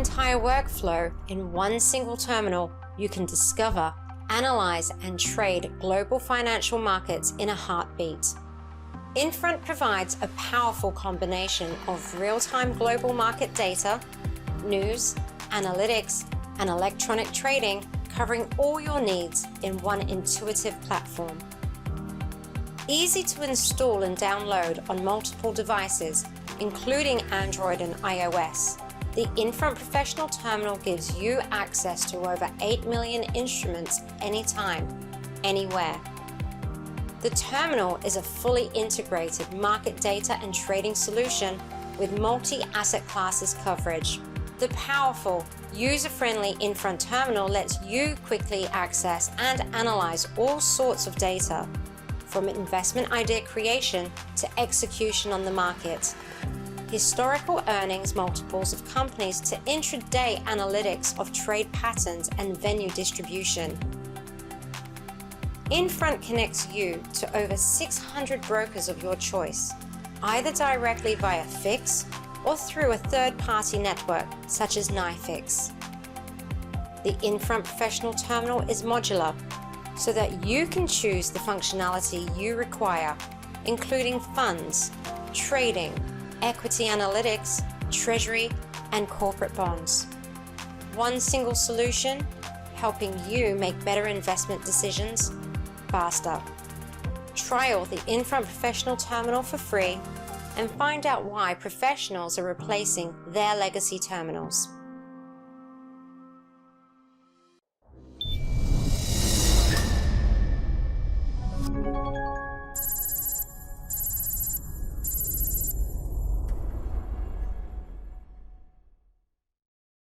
entire workflow in one single terminal, you can discover, analyze, and trade global financial markets in a heartbeat. Infront provides a powerful combination of real-time global market data, news, analytics, and electronic trading, covering all your needs in one intuitive platform. Easy to install and download on multiple devices, including Android and iOS, the Infront Professional Terminal gives you access to over 8 million instruments anytime, anywhere. The terminal is a fully integrated market data and trading solution with multi-asset classes coverage. The powerful, user-friendly Infront Terminal lets you quickly access and analyze all sorts of data, from investment idea creation to execution on the market, historical earnings multiples of companies to intraday analytics of trade patterns and venue distribution. Infront connects you to over 600 brokers of your choice, either directly via Fix or through a third-party network such as NYFIX. The Infront Professional Terminal is modular, so that you can choose the functionality you require, including funds, trading, equity analytics, treasury, and corporate bonds. One single solution, helping you make better investment decisions faster. Trial the Infront Professional Terminal for free and find out why professionals are replacing their legacy terminals.